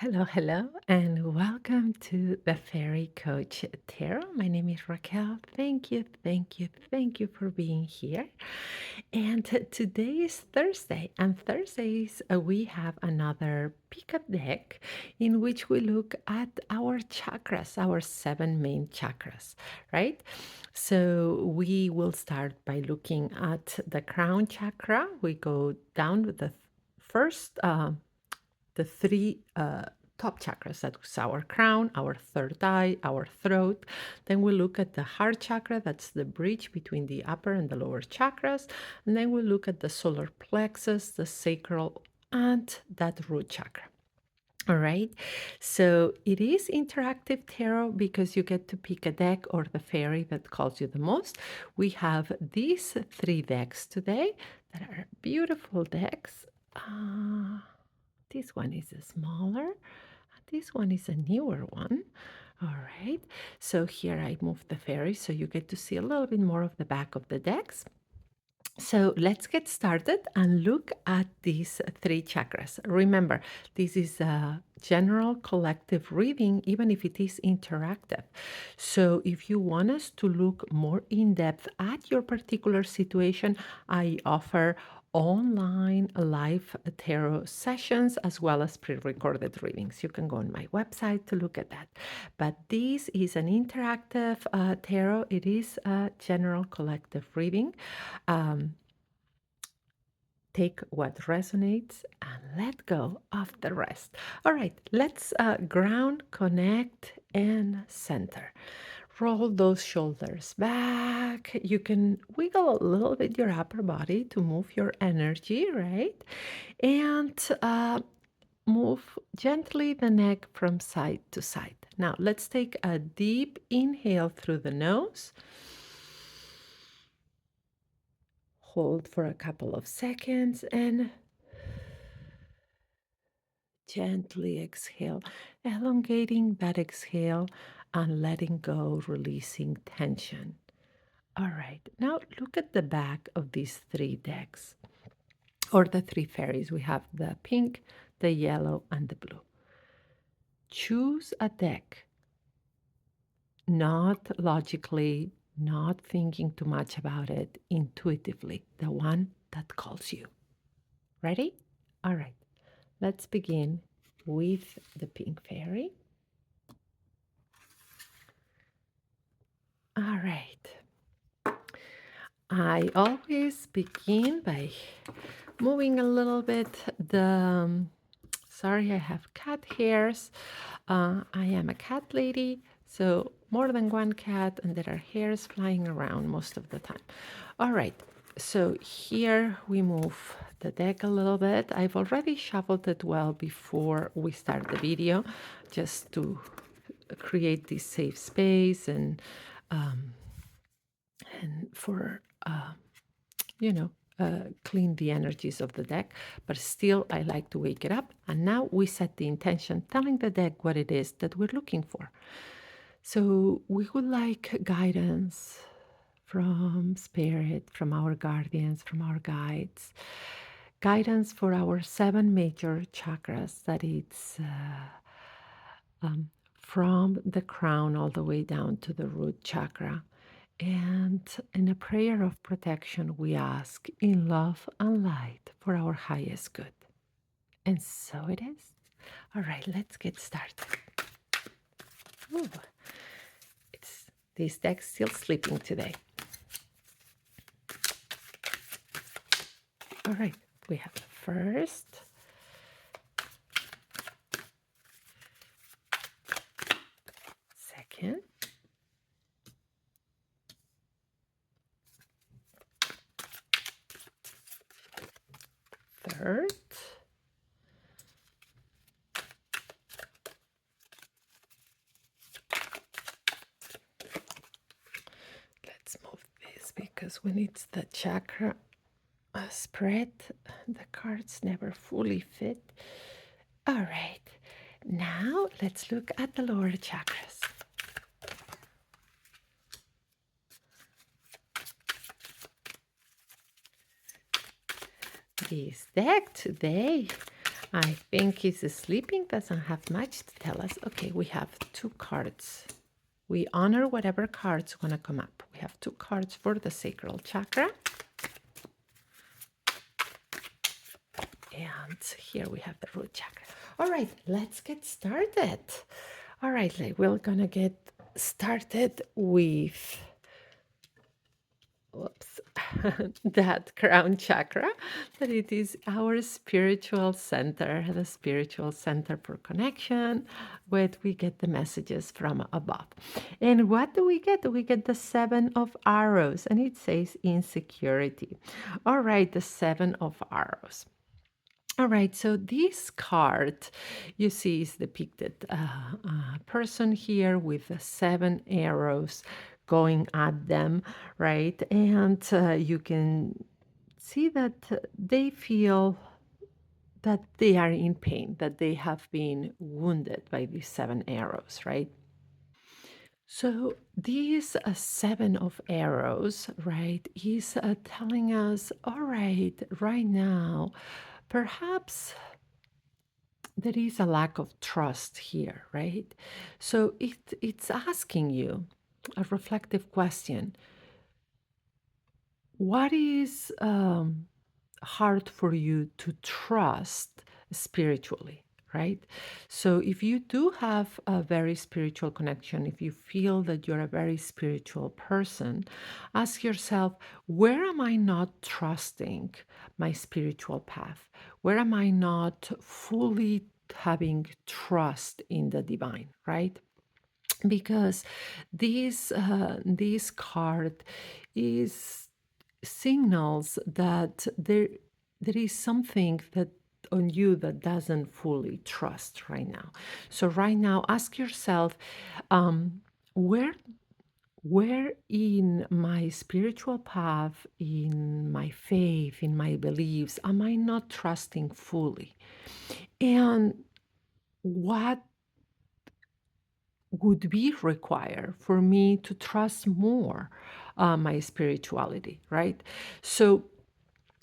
Hello, hello, and welcome to the Fairy Coach Tarot. My name is Raquel. Thank you for being here. And today is Thursday, and Thursdays we have another pickup deck in which we look at our chakras, our seven main chakras, right? So we will start by looking at the crown chakra. We go down with the first. The three top chakras. That's our crown, our third eye, our throat. Then we look at the heart chakra. That's the bridge between the upper and the lower chakras. And then we look at the solar plexus, the sacral, and that root chakra. All right. So it is interactive tarot because you get to pick a deck or the fairy that calls you the most. We have these three decks today that are beautiful decks. This one is a smaller. This one is a newer one. All right. So here I move the fairy so you get to see a little bit more of the back of the decks. So let's get started and look at these three chakras. Remember, this is a general collective reading, even if it is interactive. So if you want us to look more in depth at your particular situation, I offer online live tarot sessions as well as pre-recorded readings. You can go on my website to look at that. But this is an interactive tarot. It is a general collective reading. Take what resonates and let go of the rest. All right, let's ground, connect, and center. Roll those shoulders back. You can wiggle a little bit your upper body to move your energy, right? And move gently the neck from side to side. Now, let's take a deep inhale through the nose. Hold for a couple of seconds and gently exhale, elongating that exhale and letting go, releasing tension. All right, now look at the back of these three decks or the three fairies. We have the pink, the yellow, and the blue. Choose a deck, not logically, not thinking too much about it, intuitively, the one that calls you. Ready? All right. Let's begin with the pink fairy. All right. I always begin by moving a little bit the, sorry, I have cat hairs. I am a cat lady, so more than one cat, and there are hairs flying around most of the time. All right, so here we move the deck a little bit. I've already shuffled it well before we start the video, just to create this safe space and for clean the energies of the deck, but still I like to wake it up. And now we set the intention, telling the deck what it is that we're looking for. So we would like guidance from spirit, from our guardians, from our guides, guidance for our seven major chakras, that it's from the crown all the way down to the root chakra. And in a prayer of protection, we ask in love and light for our highest good. And so it is. All right, let's get started. Ooh, this deck's still sleeping today. All right, we have the first, second, third, let's move this because when it's the chakra spread, the cards never fully fit. All right, now let's look at the lower chakras. This deck today I think he's sleeping, doesn't have much to tell us. Okay, we have two cards. We honor whatever cards want to come up. We have two cards for the sacral chakra. And here we have the root chakra. All right, let's get started. All right, we're gonna get started with whoops, that crown chakra, that it is our spiritual center, the spiritual center for connection, where we get the messages from above. And what do we get? We get the Seven of Arrows, and it says insecurity. All right, the Seven of Arrows. All right, so this card you see is depicted a person here with the seven arrows going at them, right? And you can see that they feel that they are in pain, that they have been wounded by these seven arrows, right? So these seven of arrows, right, is telling us, all right now, perhaps there is a lack of trust here, right? So it's asking you a reflective question. What is hard for you to trust spiritually, right? So if you do have a very spiritual connection, if you feel that you're a very spiritual person, ask yourself, where am I not trusting my spiritual path? Where am I not fully having trust in the divine, right? Because this card is signals that there is something that on you that doesn't fully trust right now. So right now, ask yourself, um, where where in my spiritual path, in my faith, in my beliefs, am I not trusting fully? And what would be required for me to trust more my spirituality, right? So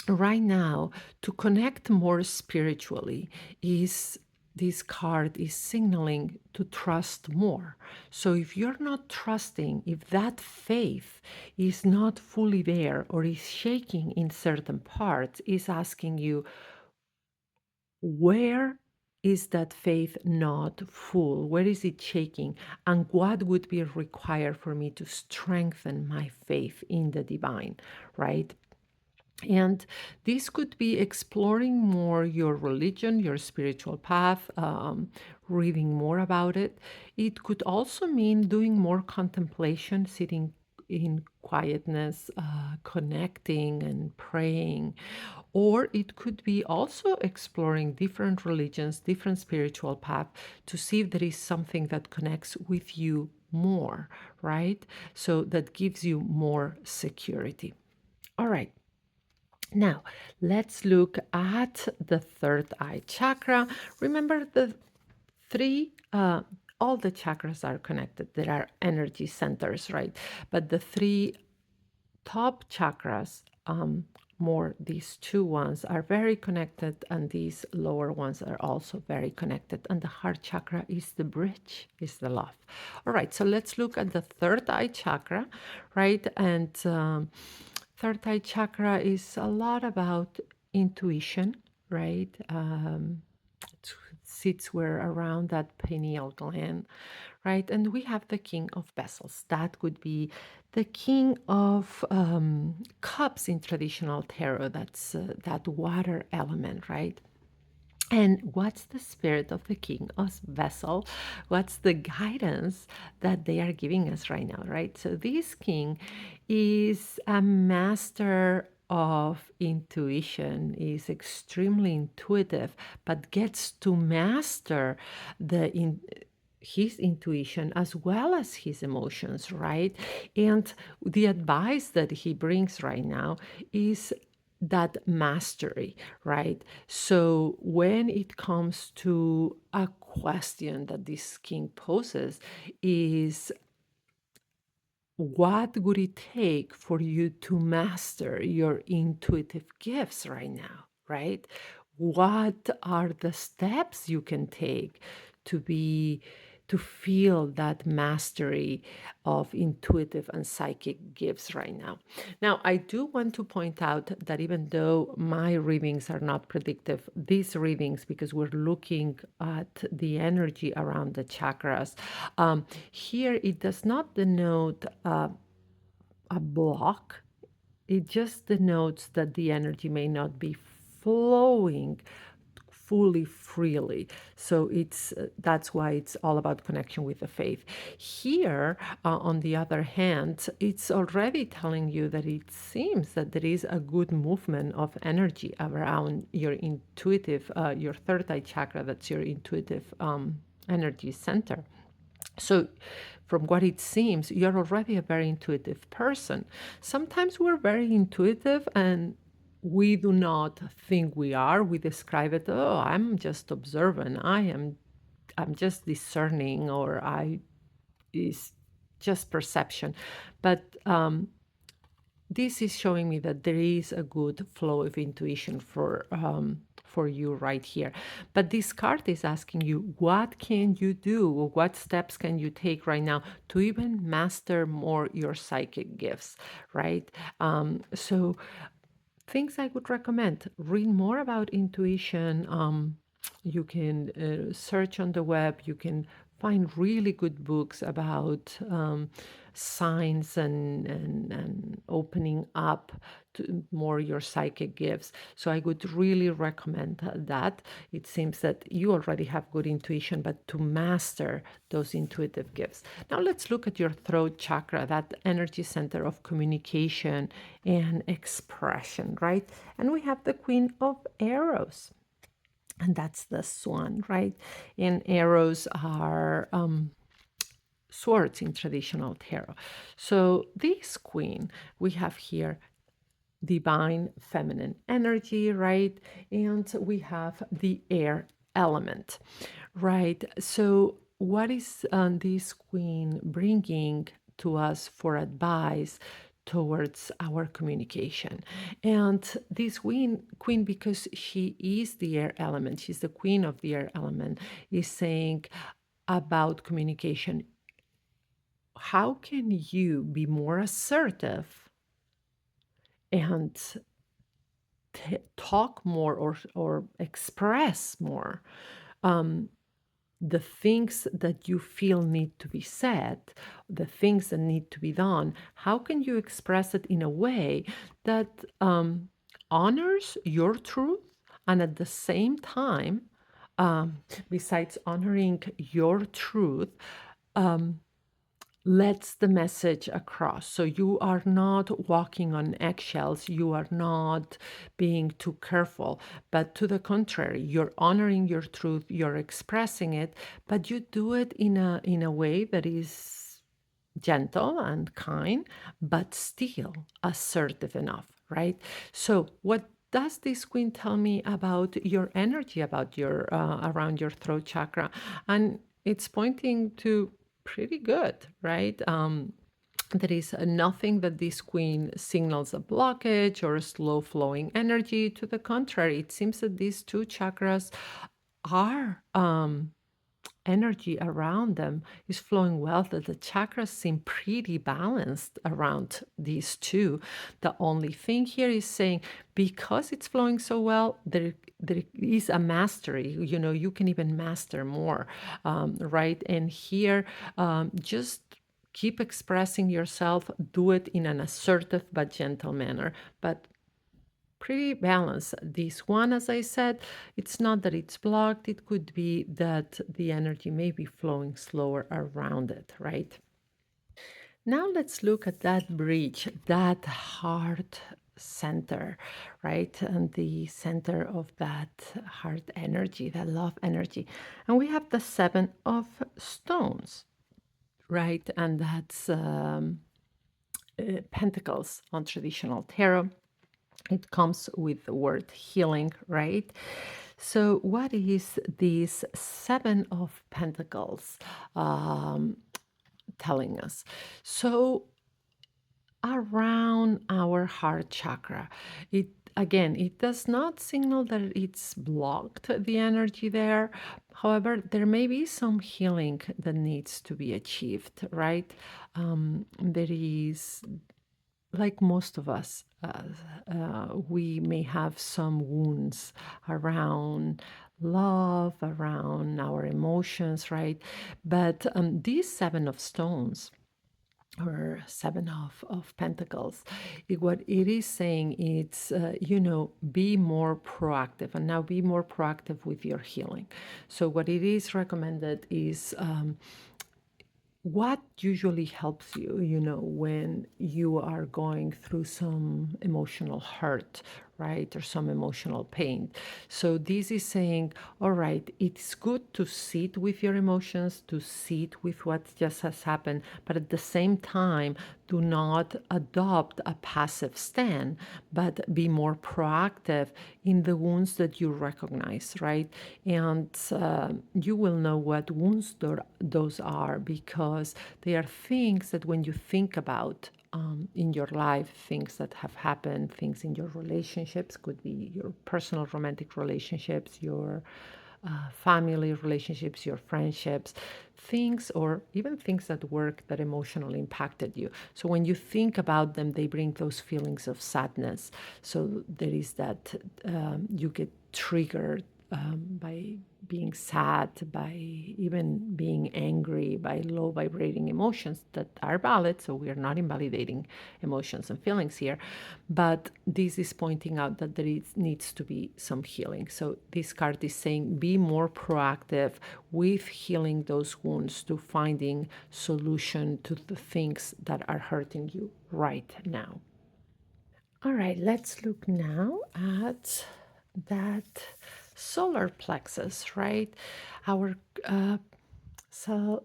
right now, to connect more spiritually is this card is signaling to trust more. So if you're not trusting, if that faith is not fully there or is shaking in certain parts, is asking you, where is that faith not full? Where is it shaking? And what would be required for me to strengthen my faith in the divine, right? And this could be exploring more your religion, your spiritual path, reading more about it. It could also mean doing more contemplation, sitting in quietness, connecting and praying. Or it could be also exploring different religions, different spiritual paths to see if there is something that connects with you more, right? So that gives you more security. All right. Now, let's look at the third eye chakra. Remember the three, all the chakras are connected. There are energy centers, right? But the three top chakras, more these two ones are very connected, and these lower ones are also very connected. And the heart chakra is the bridge, is the love. All right, so let's look at the third eye chakra, right? And third eye chakra is a lot about intuition, right? It sits where around that pineal gland, right? And we have the King of Vessels. That would be the King of Cups in traditional tarot. That's that water element, right? And what's the spirit of the King of Vessel? What's the guidance that they are giving us right now, right? So this king is a master of intuition, is extremely intuitive, but gets to master his intuition as well as his emotions, right? And the advice that he brings right now is that mastery, right? So when it comes to a question that this king poses is, what would it take for you to master your intuitive gifts right now, right? what are the steps you can take to be to feel that mastery of intuitive and psychic gifts right now. Now, I do want to point out that even though my readings are not predictive, these readings, because we're looking at the energy around the chakras, here it does not denote a block. It just denotes that the energy may not be flowing fully freely. So it's that's why it's all about connection with the faith. Here, on the other hand, it's already telling you that it seems that there is a good movement of energy around your intuitive, your third eye chakra. That's your intuitive energy center. So, from what it seems, you're already a very intuitive person. Sometimes we're very intuitive and we do not think we are. We describe it, oh, I'm just observant. I'm just discerning, or I is just perception. But this is showing me that there is a good flow of intuition for you right here. But this card is asking you, what can you do? What steps can you take right now to even master more your psychic gifts, right? So things I would recommend: read more about intuition. You can search on the web. You can find really good books about signs and opening up to more your psychic gifts. So I would really recommend that. It seems that you already have good intuition, but to master those intuitive gifts. Now let's look at your throat chakra, that energy center of communication and expression, right? And we have the Queen of Arrows. And that's the swan, right? And arrows are swords in traditional tarot. So, this queen we have here, divine feminine energy, right? And we have the air element, right? So, what is this queen bringing to us for advice towards our communication? And this queen, because she is the air element, she's the queen of the air element, is saying about communication. How can you be more assertive and talk more, or express more the things that you feel need to be said, the things that need to be done? How can you express it in a way that honors your truth, and at the same time, besides honoring your truth, lets the message across? So you are not walking on eggshells, you are not being too careful, but to the contrary, you're honoring your truth, you're expressing it, but you do it in a way that is gentle and kind, but still assertive enough, right? So what does this queen tell me about your energy, about your around your throat chakra? And it's pointing to pretty good, right? There is nothing that this queen signals a blockage or a slow flowing energy. To the contrary, it seems that these two chakras are energy around them is flowing well, that the chakras seem pretty balanced around these two. The only thing here is saying, because it's flowing so well, there is a mastery. You know, you can even master more, right? And here, just keep expressing yourself, do it in an assertive but gentle manner, but pretty balanced. This one, as I said, it's not that it's blocked, it could be that the energy may be flowing slower around it, right? Now let's look at that bridge, that heart center, right? And the center of that heart energy, that love energy. And we have the Seven of Stones, right? And that's Pentacles on traditional tarot. It comes with the word healing, right? So, what is this Seven of Pentacles telling us? So, around our heart chakra, it again, it does not signal that it's blocked, the energy there. However, there may be some healing that needs to be achieved, right? There is, like most of us, we may have some wounds around love, around our emotions, right? But these Seven of Stones, or Seven of Pentacles, what it is saying, it's, be more proactive, and now be more proactive with your healing. So what it is recommended is, what usually helps you, when you are going through some emotional hurt, right? Or some emotional pain. So this is saying, all right, it's good to sit with your emotions, to sit with what just has happened, but at the same time, do not adopt a passive stand, but be more proactive in the wounds that you recognize, right? And you will know what wounds those are, because they are things that when you think about in your life, things that have happened, things in your relationships, could be your personal romantic relationships, your family relationships, your friendships, things, or even things at work that emotionally impacted you. So when you think about them, they bring those feelings of sadness. So there is that, you get triggered by being sad, by even being angry, by low vibrating emotions that are valid. So we are not invalidating emotions and feelings here. But this is pointing out that needs to be some healing. So this card is saying, be more proactive with healing those wounds, to finding solution to the things that are hurting you right now. All right, let's look now at that solar plexus, right? Our uh, so,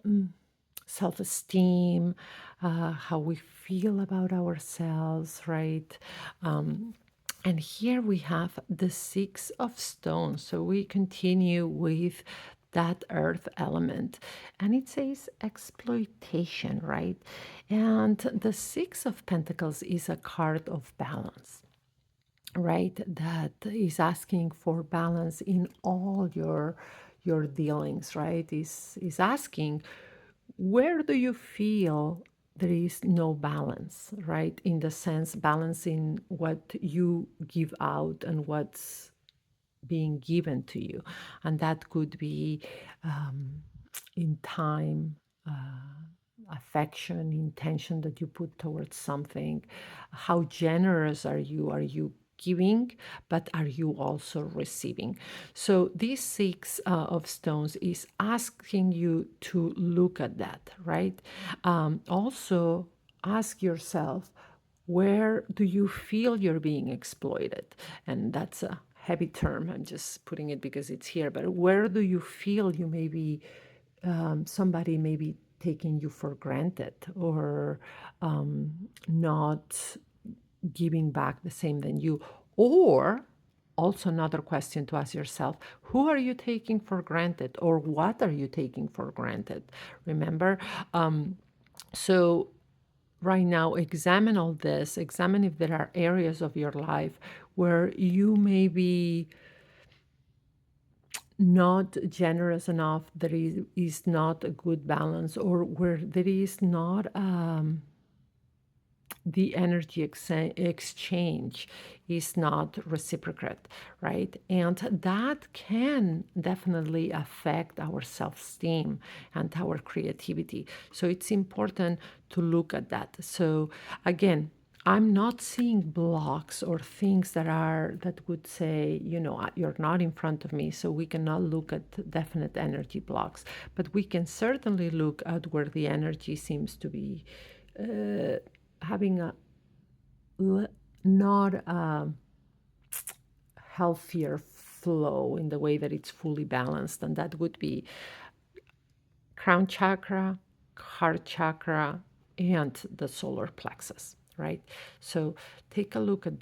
self-esteem, how we feel about ourselves, right? And here we have the Six of Stones. So we continue with that earth element. And it says exploitation, right? And the Six of Pentacles is a card of balance, right? That is asking for balance in all your dealings, right? Is asking, where do you feel there is no balance, right? In the sense, balancing what you give out and what's being given to you. And that could be in time, affection, intention that you put towards something. How generous are you? Are you giving, but are you also receiving? So these Six of Stones is asking you to look at that, right? Also ask yourself, where do you feel you're being exploited? And that's a heavy term. I'm just putting it because it's here. But where do you feel you may be, somebody may be taking you for granted, or not giving back the same than you? Or also another question to ask yourself, who are you taking for granted, or what are you taking for granted? Remember? So right now, examine all this, examine if there are areas of your life where you may be not generous enough, there is not a good balance, or where there is not the energy exchange is not reciprocate, right? And that can definitely affect our self-esteem and our creativity. So it's important to look at that. So again, I'm not seeing blocks or things that would say, you're not in front of me, so we cannot look at definite energy blocks. But we can certainly look at where the energy seems to be having a not a healthier flow in the way that it's fully balanced, and that would be crown chakra, heart chakra, and the solar plexus, right? So take a look at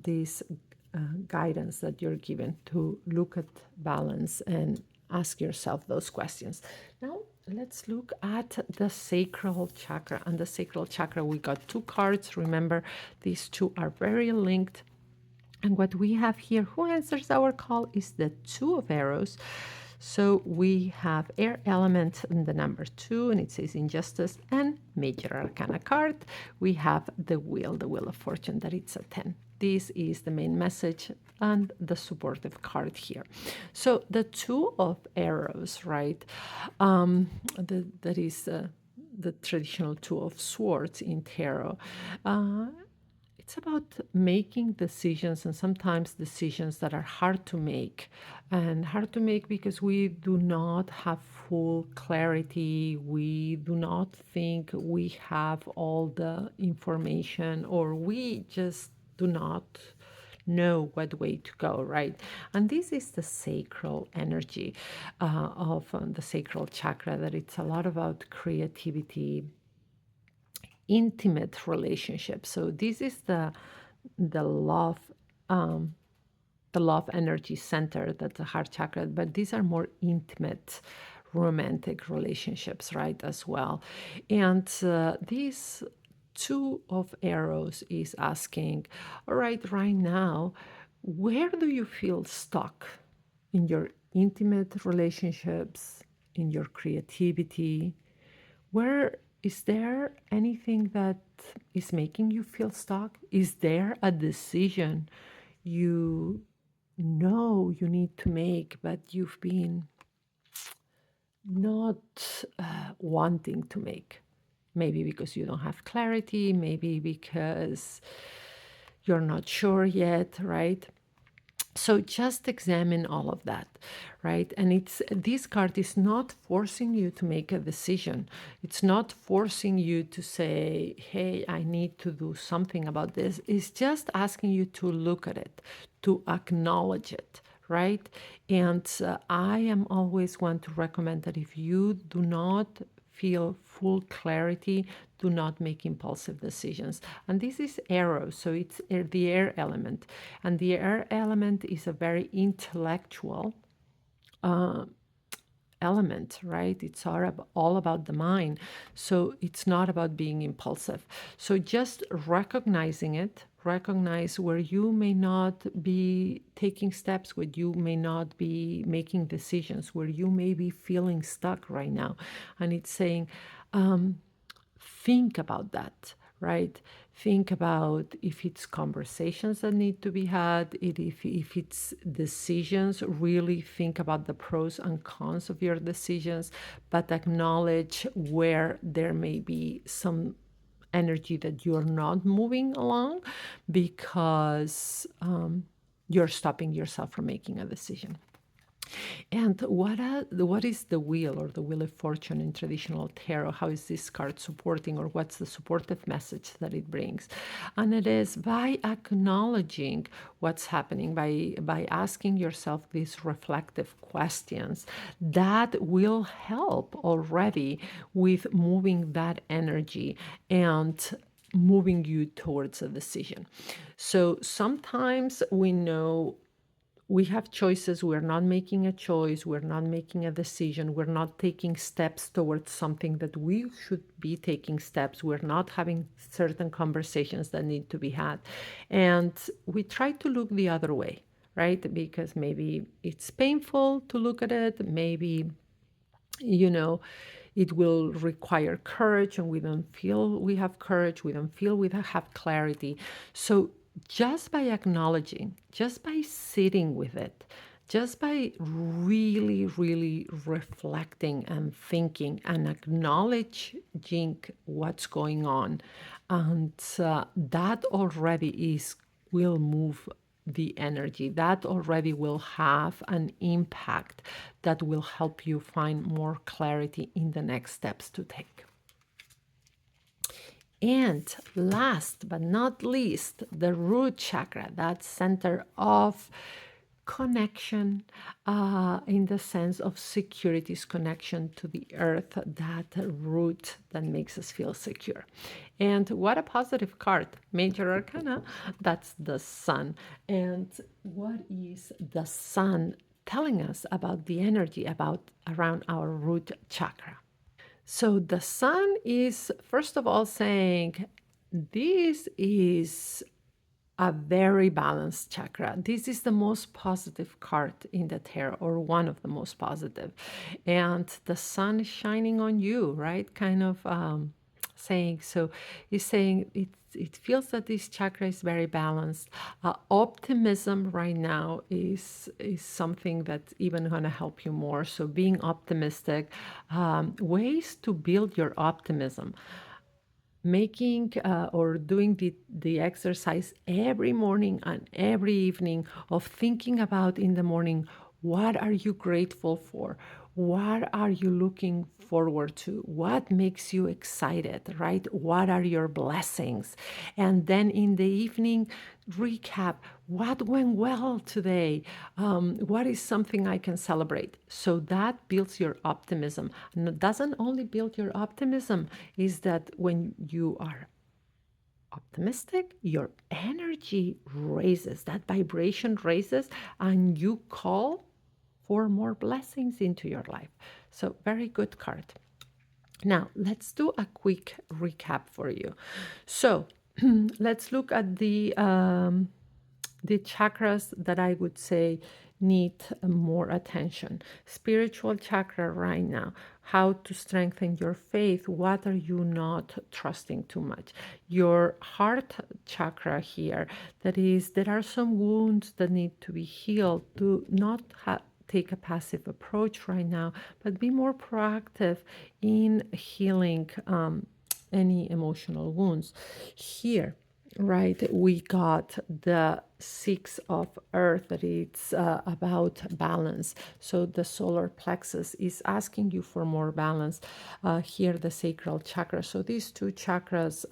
these guidance that you're given to look at balance and ask yourself those questions. Now, let's look at the sacral chakra. And the sacral chakra, we got two cards. Remember, these two are very linked. And what we have here, who answers our call, is the Two of Arrows. So we have air element in the number 2, and it says injustice and major arcana card. We have the Wheel of Fortune, that it's a 10. This is the main message and the supportive card here. So the Two of Arrows, right? That is the traditional Two of Swords in tarot. Uh, it's about making decisions, and sometimes decisions that are hard to make. And hard to make because we do not have full clarity. We do not think we have all the information, or we just do not know what way to go, right? And this is the sacral energy of the sacral chakra, that it's a lot about creativity, intimate relationships. So this is the love, um, the love energy center, that's the heart chakra, but these are more intimate romantic relationships, right, as well. And these Two of Arrows is asking, all right now, where do you feel stuck in your intimate relationships, in your creativity? Where is there anything that is making you feel stuck? Is there a decision you know you need to make, but you've been not wanting to make? Maybe because you don't have clarity, maybe because you're not sure yet, right? So just examine all of that, right? And it's this card is not forcing you to make a decision. It's not forcing you to say, hey, I need to do something about this. It's just asking you to look at it, to acknowledge it, right? And I am always one to recommend that if you do not feel full clarity, do not make impulsive decisions. And this is arrow, so it's the air element. And the air element is a very intellectual element, right? It's all about the mind. So it's not about being impulsive. So just recognizing it, recognize where you may not be taking steps, where you may not be making decisions, where you may be feeling stuck right now. And it's saying, think about that, right? Think about if it's conversations that need to be had, if it's decisions, really think about the pros and cons of your decisions, but acknowledge where there may be some energy that you're not moving along because you're stopping yourself from making a decision. And what is the wheel, or the wheel of fortune in traditional tarot? How is this card supporting, or what's the supportive message that it brings? And it is by acknowledging what's happening, by asking yourself these reflective questions, that will help already with moving that energy and moving you towards a decision. So sometimes we know we have choices. We're not making a choice. We're not making a decision. We're not taking steps towards something that we should be taking steps. We're not having certain conversations that need to be had. And we try to look the other way, right? Because maybe it's painful to look at it. Maybe, you know, it will require courage, and we don't feel we have courage. We don't feel we have clarity. So just by acknowledging, just by sitting with it, just by really, really reflecting and thinking and acknowledging what's going on, and that already will move the energy. That already will have an impact that will help you find more clarity in the next steps to take. And last but not least, the root chakra, that center of connection, in the sense of security's connection to the earth, that root that makes us feel secure. And what a positive card, major arcana, that's the sun. And what is the sun telling us about the energy about around our root chakra? So the sun is, first of all, saying this is a very balanced chakra. This is the most positive card in the tarot, or one of the most positive. And the sun is shining on you, right? Kind of saying, so he's saying it feels that this chakra is very balanced. Optimism right now is something that's even going to help you more. So being optimistic, ways to build your optimism, making or doing the exercise every morning and every evening of thinking about in the morning, what are you grateful for? What are you looking forward to? What makes you excited, right? What are your blessings? And then in the evening, recap what went well today. What is something I can celebrate? So that builds your optimism. And it doesn't only build your optimism, is that when you are optimistic, your energy raises, that vibration raises, and you call for more blessings into your life. So, very good card. Now, let's do a quick recap for you. So, let's look at the chakras that I would say need more attention. Spiritual chakra right now, how to strengthen your faith. What are you not trusting too much? Your heart chakra here, that is, there are some wounds that need to be healed. Do not take a passive approach right now, but be more proactive in healing any emotional wounds. Here, right, we got the Six of Earth, that it's about balance. So the solar plexus is asking you for more balance. Here, the sacral chakra. So these two chakras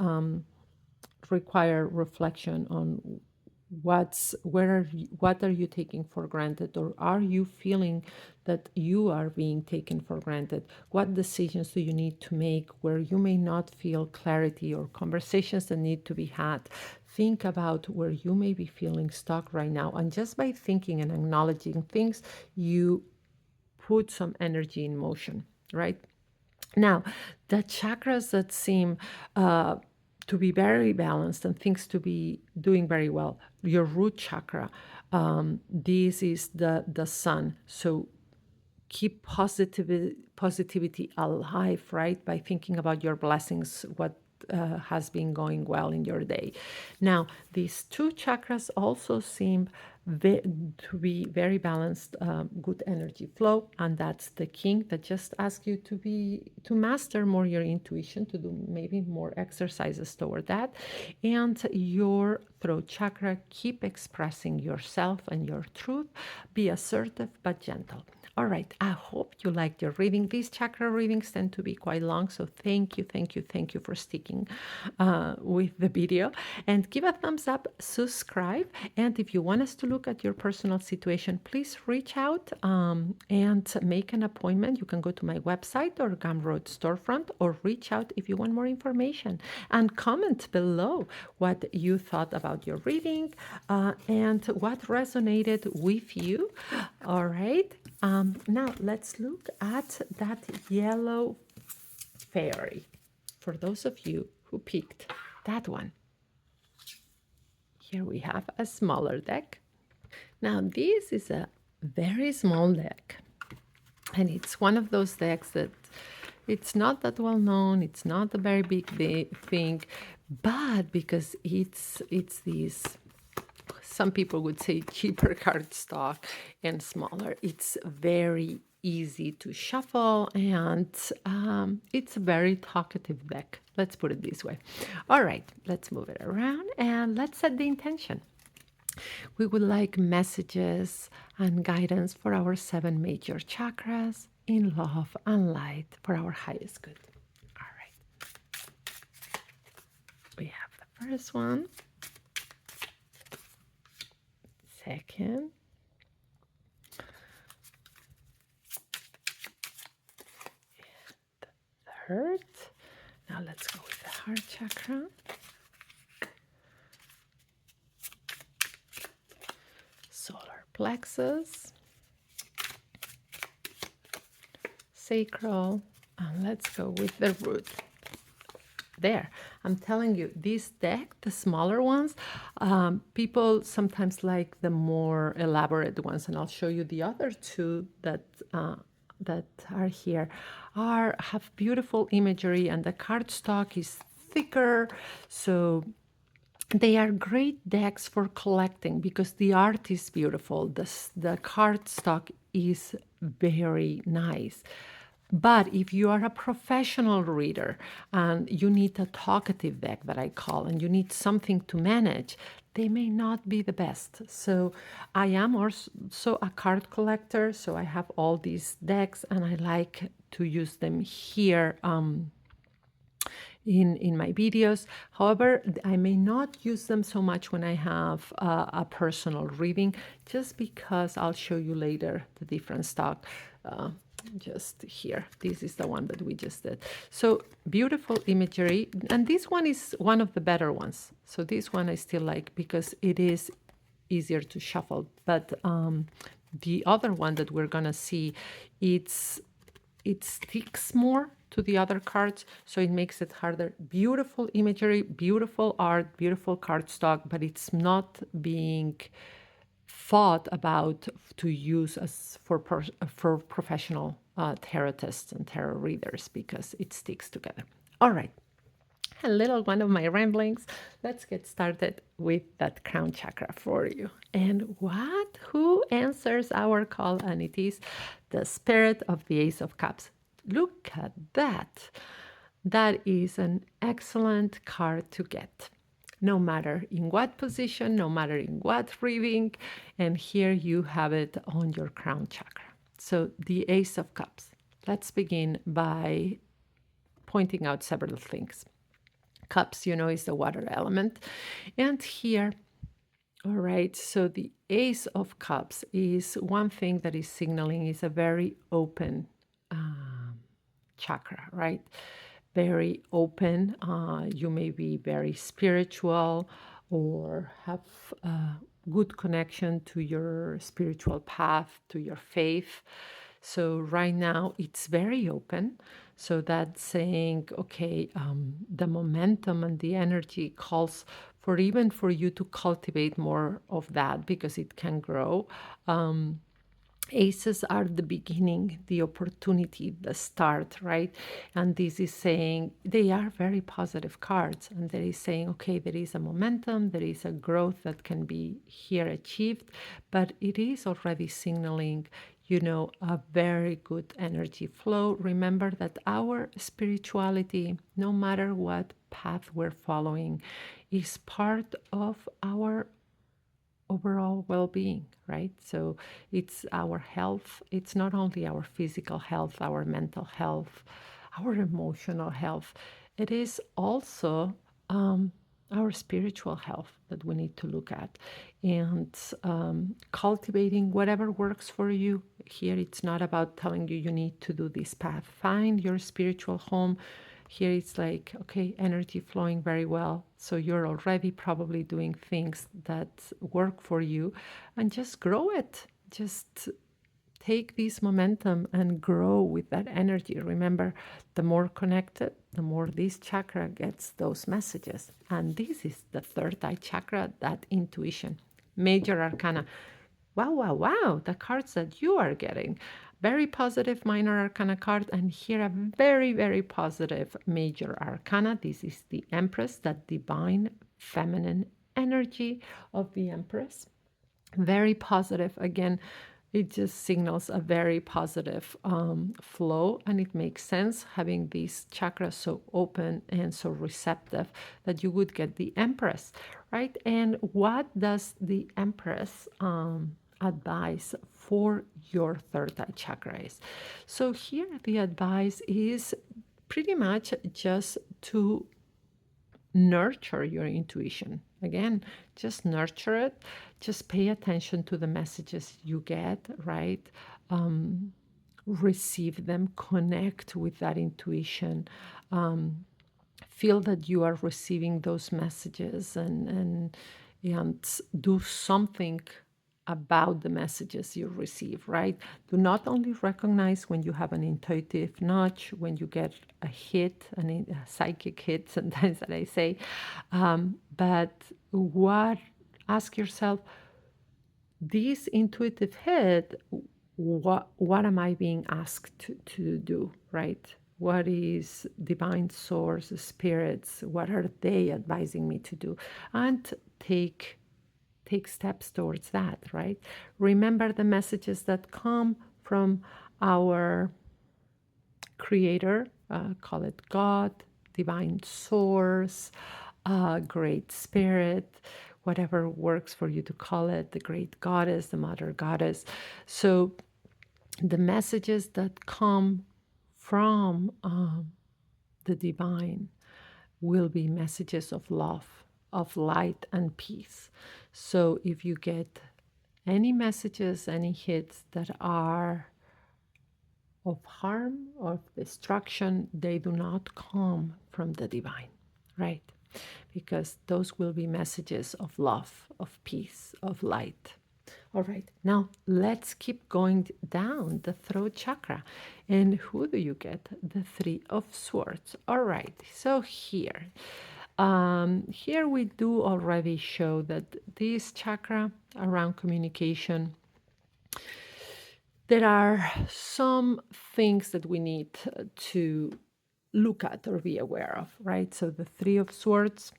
require reflection on what are you taking for granted, or are you feeling that you are being taken for granted? What decisions do you need to make where you may not feel clarity, or conversations that need to be had? Think about where you may be feeling stuck right now, and just by thinking and acknowledging things, you put some energy in motion, right? Now, the chakras that seem to be very balanced and things to be doing very well, your root chakra, this is the sun. So keep positivity alive, right? By thinking about your blessings, what has been going well in your day. Now, these two chakras also seem to be very balanced, good energy flow, and that's the king, that just asks you to master more your intuition, to do maybe more exercises toward that. And your throat chakra, keep expressing yourself and your truth, be assertive but gentle. All right, I hope you liked your reading. These chakra readings tend to be quite long, so thank you for sticking with the video. And give a thumbs up, subscribe, and if you want us to look at your personal situation, please reach out and make an appointment. You can go to my website or Gumroad storefront, or reach out if you want more information. And comment below what you thought about your reading and what resonated with you. All right. Now let's look at that yellow fairy. For those of you who picked that one, here we have a smaller deck. Now this is a very small deck, and it's one of those decks that it's not that well known, it's not a very big thing, but because it's these, some people would say, cheaper cardstock and smaller, it's very easy to shuffle, and it's a very talkative deck. Let's put it this way. All right, let's move it around and let's set the intention. We would like messages and guidance for our 7 major chakras in love and light for our highest good. All right. We have the first one, second, third. Now let's go with the heart chakra. Solar plexus, sacral, and let's go with the root. there. I'm telling you, this deck, the smaller ones, people sometimes like the more elaborate ones, and I'll show you the other two that that are here have beautiful imagery, and the cardstock is thicker, so they are great decks for collecting because the art is beautiful. The cardstock is very nice. But if you are a professional reader and you need a talkative deck that I call, and you need something to manage, they may not be the best. So I am also a card collector, so I have all these decks and I like to use them here. In my videos. However, I may not use them so much when I have a personal reading, just because I'll show you later the different stock. Just here, this is the one that we just did. So beautiful imagery, and this one is one of the better ones. So this one I still like because it is easier to shuffle. But the other one that we're gonna see, it sticks more to the other cards, so it makes it harder. Beautiful imagery, beautiful art, beautiful cardstock, but it's not being thought about to use as for professional tarotists and tarot readers because it sticks together. All right, a little one of my ramblings. Let's get started with that crown chakra for you. And who answers our call? And it is the spirit of the Ace of Cups. Look at that. That is an excellent card to get, no matter in what position, no matter in what reading. And here you have it on your crown chakra. So the Ace of Cups. Let's begin by pointing out several things. Cups, is the water element. And here, all right, so the Ace of Cups is one thing that is signaling is a very open chakra, right? Very open. You may be very spiritual or have a good connection to your spiritual path, to your faith. So right now it's very open. So that's saying, okay, the momentum and the energy calls for even for you to cultivate more of that because it can grow. Aces are the beginning, the opportunity, the start, right? And this is saying they are very positive cards. And that is saying, okay, there is a momentum, there is a growth that can be here achieved, but it is already signaling, a very good energy flow. Remember that our spirituality, no matter what path we're following, is part of our overall well-being, right? So it's our health. It's not only our physical health, our mental health, our emotional health. It is also our spiritual health that we need to look at, and cultivating whatever works for you. Here it's not about telling you need to do this path. Find your spiritual home. Here it's like, okay, energy flowing very well. So you're already probably doing things that work for you, and just grow it. Just take this momentum and grow with that energy. Remember, the more connected, the more this chakra gets those messages. And this is the third eye chakra, that intuition. Major arcana. Wow, wow, wow, the cards that you are getting. Very positive minor arcana card, and here a very, very positive major arcana. This is the Empress, that divine feminine energy of the Empress. Very positive. Again, it just signals a very positive flow, and it makes sense having these chakras so open and so receptive that you would get the Empress, right? And what does the Empress advice for your third eye chakra is? So here the advice is pretty much just to nurture your intuition. Again, just nurture it. Just pay attention to the messages you get, right? Receive them, connect with that intuition. Feel that you are receiving those messages, and do something about the messages you receive, right? Do not only recognize when you have an intuitive nudge, when you get a hit, a psychic hit, sometimes that I say, but what, ask yourself, this intuitive hit, what am I being asked to do, right? What is divine source, spirits, what are they advising me to do? And take steps towards that, right? Remember the messages that come from our creator, call it God, divine source, great spirit, whatever works for you to call it, the great goddess, the mother goddess. So the messages that come from the divine will be messages of love, of light and peace. So if you get any messages, any hits that are of harm, of destruction, they do not come from the divine, right? Because those will be messages of love, of peace, of light. All right, now let's keep going down the throat chakra. And who do you get? The Three of Swords. All right, so here we do already show that this chakra around communication, there are some things that we need to look at or be aware of, right? So the Three of Swords,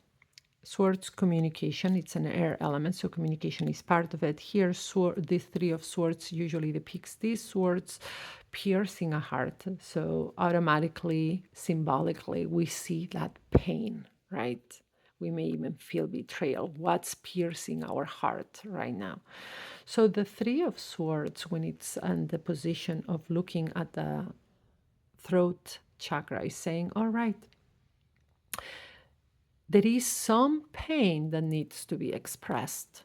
communication, it's an air element, so communication is part of it. Here, this Three of Swords usually depicts these swords piercing a heart. So automatically, symbolically, we see that pain, right? We may even feel betrayal. What's piercing our heart right now? So the Three of Swords, when it's in the position of looking at the throat chakra, is saying, all right, there is some pain that needs to be expressed.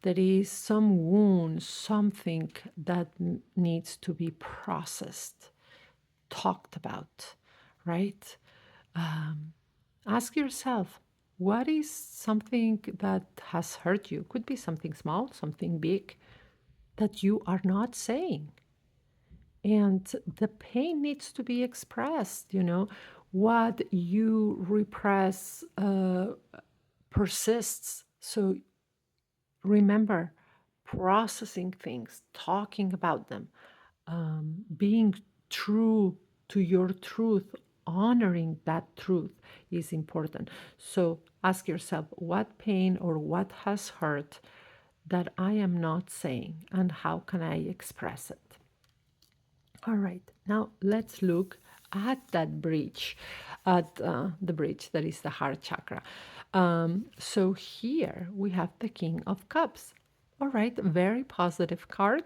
There is some wound, something that needs to be processed, talked about, right? Ask yourself, what is something that has hurt you? Could be something small, something big that you are not saying. And the pain needs to be expressed, what you repress persists. So remember, processing things, talking about them, being true to your truth, honoring that truth is important. So ask yourself, what pain or what has hurt that I am not saying, and how can I express it? All right, now let's look at that bridge, at the bridge that is the heart chakra. So here we have the King of Cups. All right, very positive card.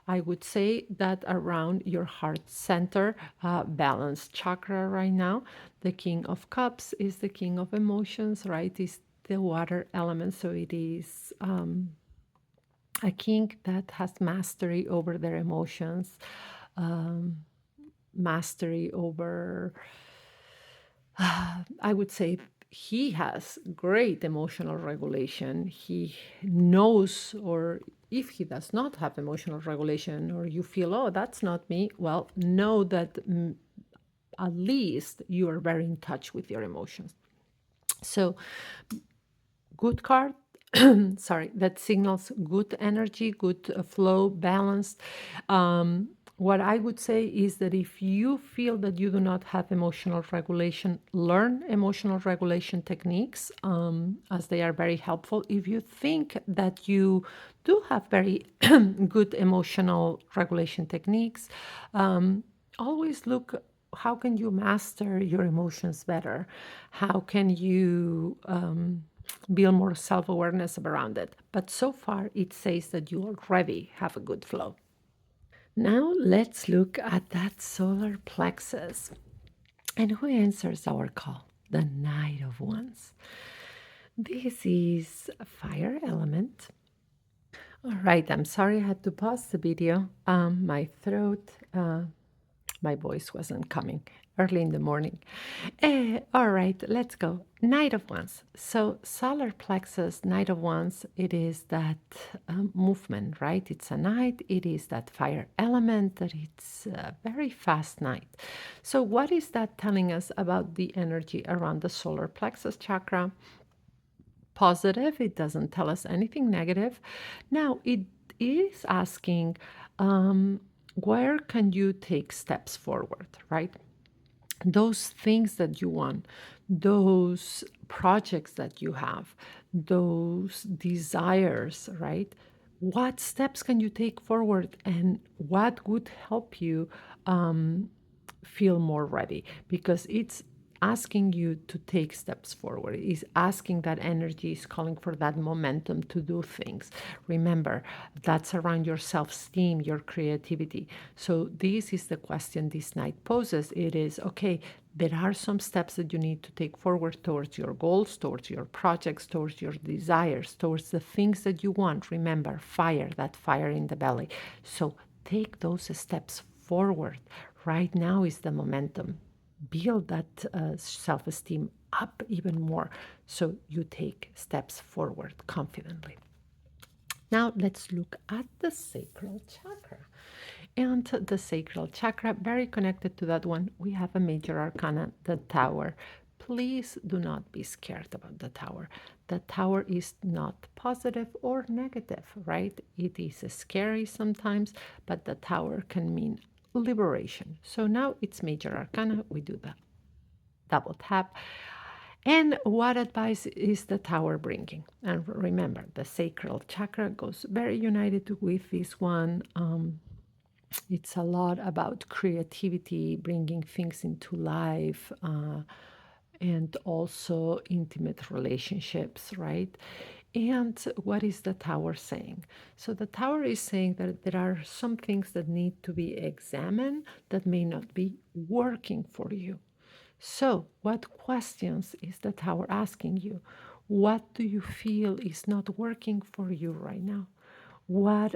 I would say that around your heart center, balanced chakra right now. The King of Cups is the king of emotions, right? Is the water element, so it is a king that has mastery over their emotions, um, mastery over, I would say, he has great emotional regulation. He knows, or if he does not have emotional regulation, or you feel, oh, that's not me, well, know that at least you are very in touch with your emotions. So, good card. Sorry, that signals good energy, good flow, balanced. What I would say is that if you feel that you do not have emotional regulation, learn emotional regulation techniques, as they are very helpful. If you think that you do have very good emotional regulation techniques, always look, how can you master your emotions better? How can you build more self-awareness around it? But so far, it says that you already have a good flow. Now let's look at that solar plexus. And who answers our call? The Knight of Wands. This is a fire element. All right, I'm sorry I had to pause the video. My throat My voice wasn't coming early in the morning. All right, let's go. Knight of Wands. So, solar plexus, Knight of Wands, it is that movement, right? It's a knight, it is that fire element, that it's a very fast knight. So, what is that telling us about the energy around the solar plexus chakra? Positive, it doesn't tell us anything negative. Now, it is asking, where can you take steps forward, right? Those things that you want, those projects that you have, those desires, right? What steps can you take forward, and what would help you feel more ready? Because it's asking you to take steps forward. Is asking, that energy is calling for that momentum to do things. Remember, that's around your self-esteem, your creativity. So this is the question this night poses. It is, okay, there are some steps that you need to take forward towards your goals, towards your projects, towards your desires, towards the things that you want. Remember, fire, that fire in the belly. So take those steps forward. Right now is the momentum. Build that self esteem up even more so you take steps forward confidently. Now let's look at the sacral chakra. And the sacral chakra, very connected to that one, we have a major arcana, the tower. Please do not be scared about the tower. The tower is not positive or negative, right? It is scary sometimes, but the tower can mean liberation. So now it's major arcana. We do the double tap. And what advice is the tower bringing? And remember, the sacral chakra goes very united with this one. It's a lot about creativity, bringing things into life, and also intimate relationships, right? And what is the tower saying? So the tower is saying that there are some things that need to be examined that may not be working for you. So, what questions is the tower asking you? What do you feel is not working for you right now? What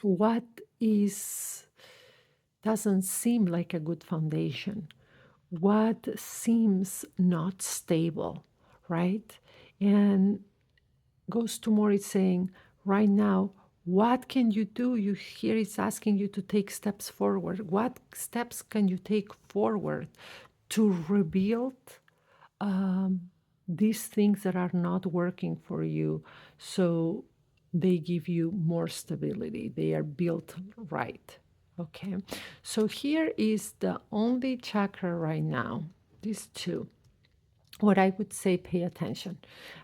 what is doesn't seem like a good foundation? What seems not stable, right? And goes to more, it's saying, right now, what can you do? You hear it's asking you to take steps forward. What steps can you take forward to rebuild um, these things that are not working for you, so they give you more stability? They are built right. Okay, so here is the only chakra right now, these two, what I would say, pay attention.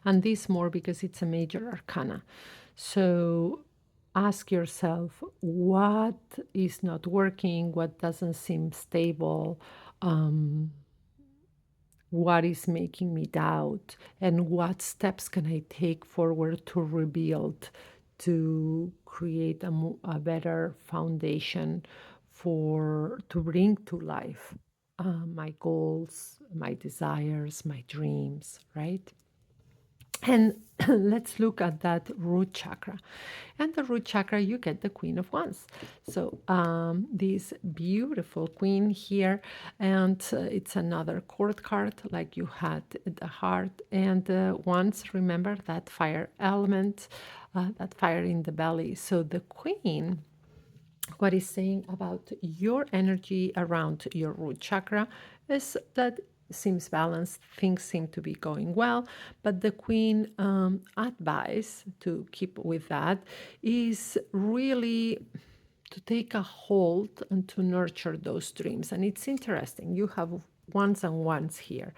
And this more because it's a major arcana. So ask yourself, what is not working? What doesn't seem stable? Um, what is making me doubt? And what steps can I take forward to rebuild, to create a better foundation for to bring to life my goals, my desires, my dreams, right? And let's look at that root chakra. And the root chakra, you get the Queen of Wands. So this beautiful queen here, and it's another court card like you had the heart. And Wands, remember that fire element, that fire in the belly. So the queen, what is saying about your energy around your root chakra is that seems balanced, things seem to be going well, but the queen advice to keep with that is really to take a hold and to nurture those dreams. And it's interesting, you have ones and ones here,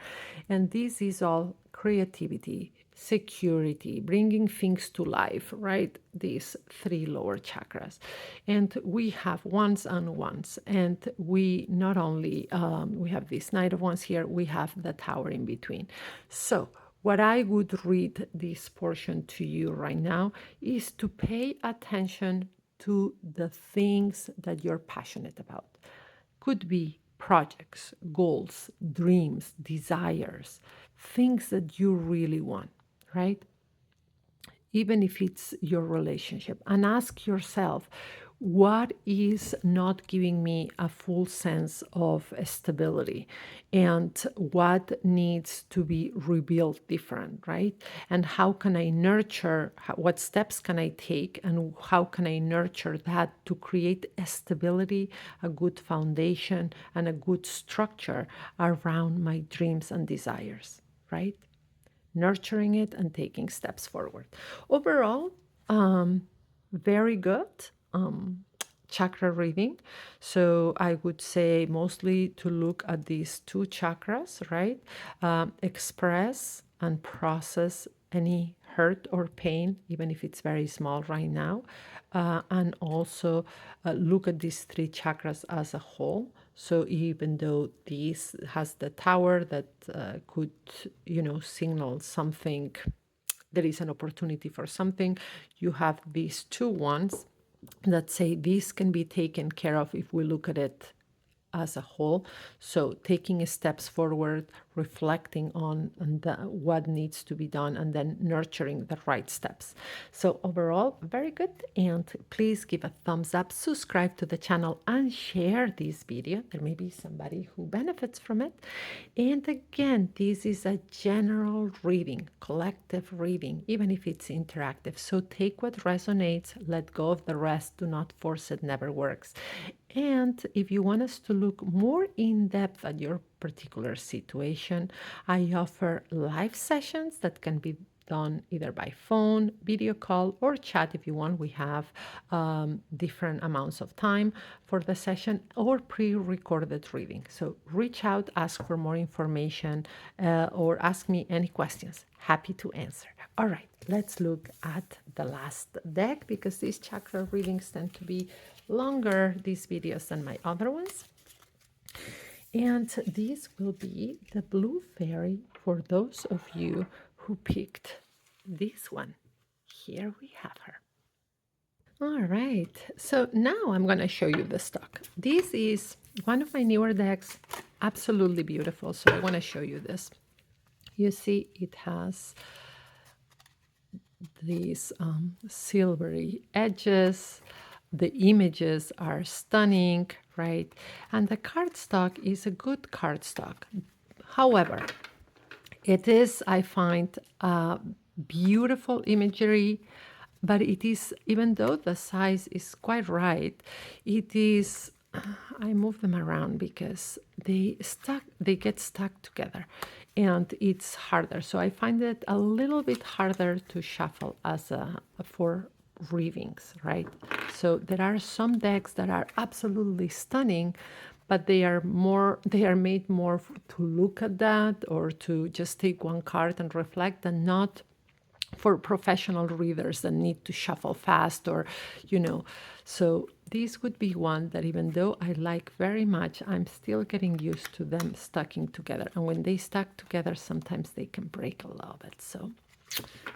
and this is all creativity, security, bringing things to life, right? These three lower chakras. And we have ones and ones. And we not only, we have this Knight of Wands here, we have the Tower in between. So what I would read this portion to you right now is to pay attention to the things that you're passionate about. Could be projects, goals, dreams, desires, things that you really want, right? Even if it's your relationship, and ask yourself, what is not giving me a full sense of stability, and what needs to be rebuilt different, right? And how can I nurture, what steps can I take, and how can I nurture that to create a stability, a good foundation, and a good structure around my dreams and desires, right? Nurturing it and taking steps forward. Overall, very good chakra reading. So I would say mostly to look at these two chakras, right? Express and process any hurt or pain, even if it's very small right now. And also look at these three chakras as a whole. So even though this has the tower that could, signal something, there is an opportunity for something, you have these two ones that say this can be taken care of if we look at it as a whole. So taking steps forward, reflecting on what needs to be done, and then nurturing the right steps. So overall, very good. And please give a thumbs up, subscribe to the channel, and share this video. There may be somebody who benefits from it. And again, this is a general reading, collective reading, even if it's interactive. So take what resonates, let go of the rest, do not force it, never works. And if you want us to look more in depth at your particular situation, I offer live sessions that can be done either by phone, video call, or chat if you want. We have different amounts of time for the session, or pre-recorded reading. So reach out, ask for more information, or ask me any questions. Happy to answer. All right, let's look at the last deck, because these chakra readings tend to be longer, these videos, than my other ones. And this will be the blue fairy for those of you who picked this one. Here we have her. All right, so now I'm going to show you the stock. This is one of my newer decks, absolutely beautiful. So I want to show you this. You see it has these silvery edges. The images are stunning, right? And the cardstock is a good cardstock. However, it is, I find, beautiful imagery, but it is, even though the size is quite right, it is, I move them around because they get stuck together, and it's harder. So I find it a little bit harder to shuffle as for readings, right? So there are some decks that are absolutely stunning, but they are made more to look at that, or to just take one card and reflect, and not for professional readers that need to shuffle fast, or so this would be one that, even though I like very much, I'm still getting used to them stacking together. And when they stack together, sometimes they can break a little bit. So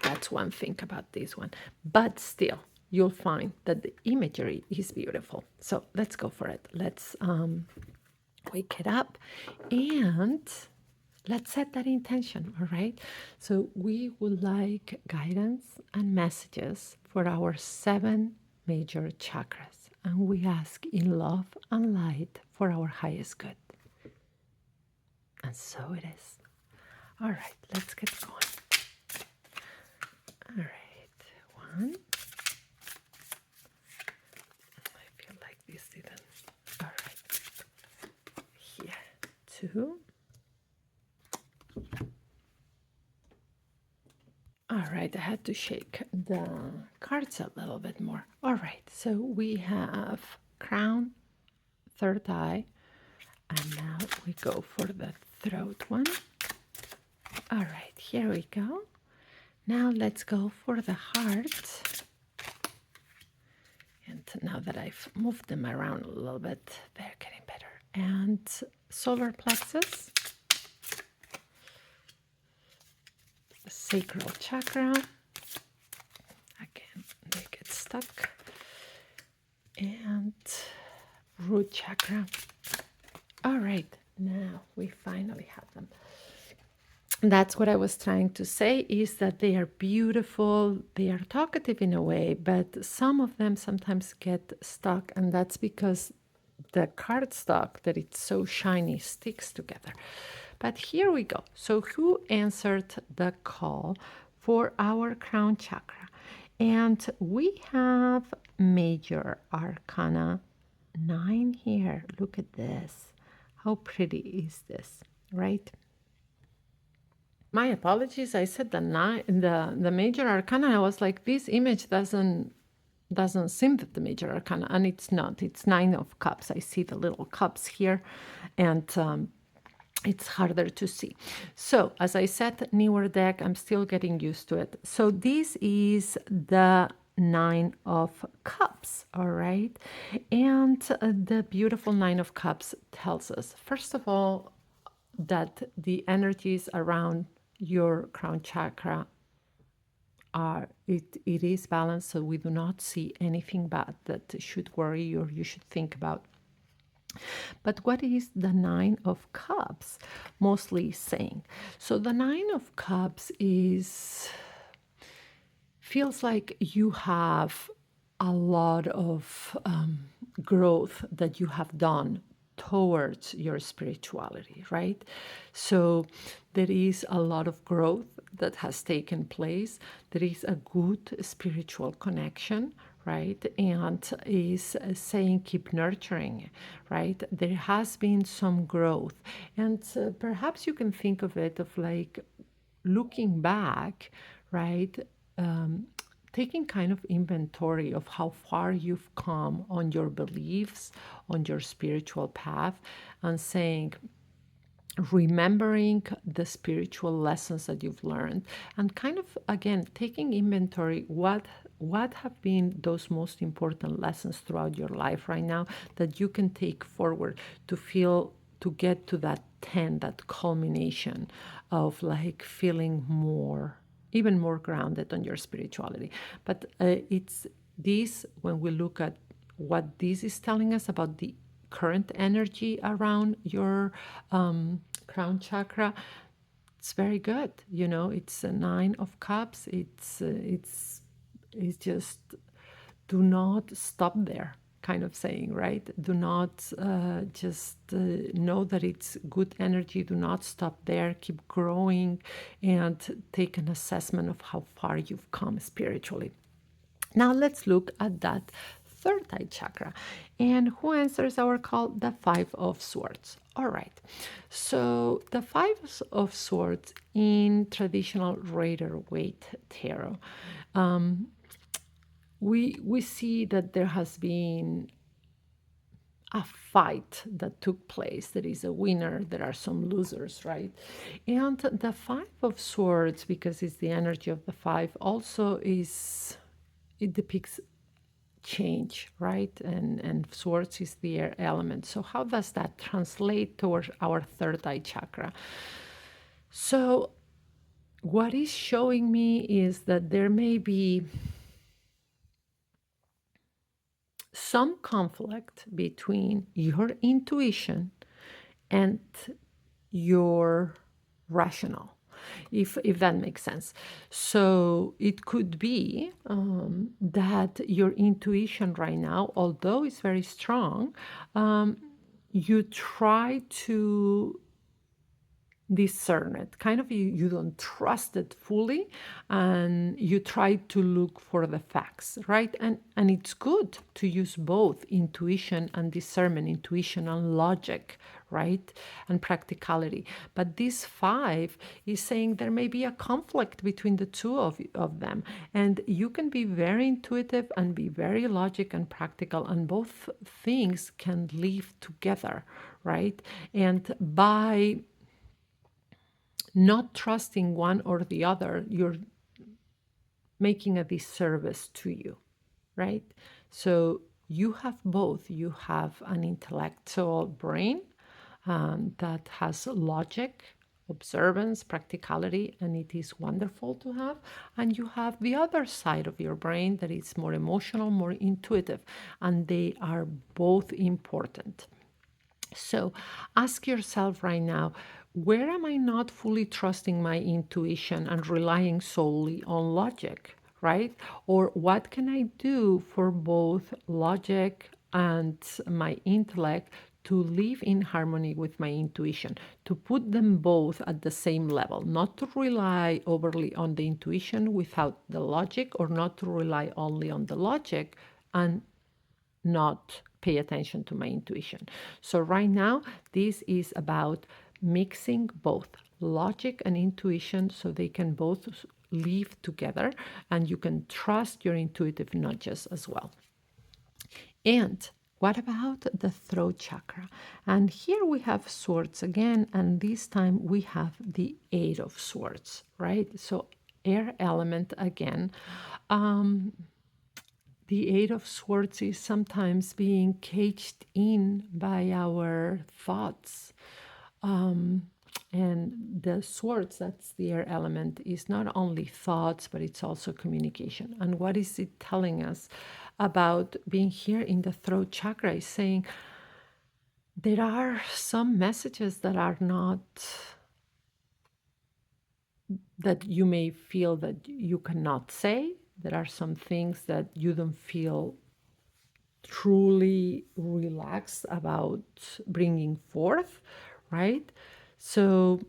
that's one thing about this one. But still, you'll find that the imagery is beautiful. So let's go for it. Let's wake it up, and let's set that intention, all right? So we would like guidance and messages for our 7 major chakras. And we ask in love and light for our highest good. And so it is. All right, let's get going. All right, 1. I feel like this didn't. All right. Here, 2. All right, I had to shake the cards a little bit more. All right, so we have crown, third eye, and now we go for the throat one. All right, here we go. Now let's go for the heart. And now that I've moved them around a little bit, they're getting better. And solar plexus, sacral chakra, again they get stuck, and root chakra. All right, now we finally have them. that's what I was trying to say, is that they are beautiful, they are talkative in a way, but some of them sometimes get stuck, and that's because the cardstock that it's so shiny sticks together. But here we go. So who answered the call for our crown chakra? And we have major arcana 9 here. Look at this. How pretty is this, right? My apologies. I said the major arcana. I was like, this image doesn't seem that the major arcana, and it's not. It's 9 of cups. I see the little cups here, and it's harder to see. So as I said, newer deck. I'm still getting used to it. So this is the 9 of cups, all right? And the beautiful 9 of cups tells us, first of all, that the energies around your crown chakra are it is balanced, so we do not see anything bad that should worry you or you should think about. But what is the 9 of cups mostly saying? So the 9 of cups is feels like you have a lot of growth that you have done towards your spirituality, right? So there is a lot of growth that has taken place. There is a good spiritual connection, right? And is saying keep nurturing, right? There has been some growth. And perhaps you can think of it of like looking back, right? Taking kind of inventory of how far you've come on your beliefs, on your spiritual path, and saying, remembering the spiritual lessons that you've learned, and kind of again taking inventory what have been those most important lessons throughout your life right now that you can take forward to feel to get to that 10, that culmination of like feeling more, even more grounded on your spirituality. But it's this, when we look at what this is telling us about the current energy around your crown chakra, it's very good. You know, it's a 9 of cups. It's just do not stop there, kind of saying, right? Do not just know that it's good energy. Do not stop there. Keep growing and take an assessment of how far you've come spiritually. Now let's look at that third eye chakra. And who answers our call? The 5 of Swords. All right. So the 5 of Swords in traditional Rider-Waite tarot, we see that there has been a fight that took place. There is a winner, there are some losers, right? And the 5 of Swords, because it's the energy of the 5, also is, it depicts change, right? And swords is the air element. So how does that translate towards our third eye chakra? So what is showing me is that there may be some conflict between your intuition and your rational, if that makes sense. So it could be that your intuition right now, although it's very strong, you try to discern it, kind of you don't trust it fully, and you try to look for the facts, right? And it's good to use both intuition and discernment, intuition and logic, right, and practicality. But this 5 is saying there may be a conflict between the two of them, and you can be very intuitive and be very logic and practical, and both things can live together, right? And by not trusting one or the other, you're making a disservice to you, right? So you have both. You have an intellectual brain that has logic, observance, practicality, and it is wonderful to have. And you have the other side of your brain that is more emotional, more intuitive, and they are both important. So ask yourself right now, where am I not fully trusting my intuition and relying solely on logic, right? Or what can I do for both logic and my intellect to live in harmony with my intuition, to put them both at the same level, not to rely overly on the intuition without the logic, or not to rely only on the logic and not pay attention to my intuition. So, right now, this is about mixing both logic and intuition so they can both live together and you can trust your intuitive nudges as well. And what about the throat chakra? And here we have swords again, and this time we have the Eight of Swords, right? So, air element again. Um, the Eight of Swords is sometimes being caged in by our thoughts. And the swords, that's the air element, is not only thoughts, but it's also communication. And what is it telling us about being here in the throat chakra? Is saying there are some messages that are not, that you may feel that you cannot say. There are some things that you don't feel truly relaxed about bringing forth, right? So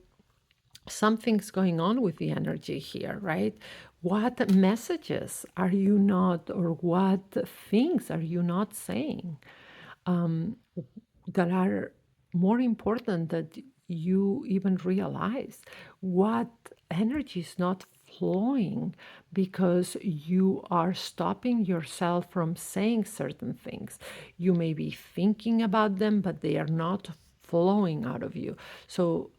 something's going on with the energy here, right? What messages are you not, or what things are you not saying that are more important that you even realize? What energy is not flowing because you are stopping yourself from saying certain things? You may be thinking about them, but they are not flowing out of you. So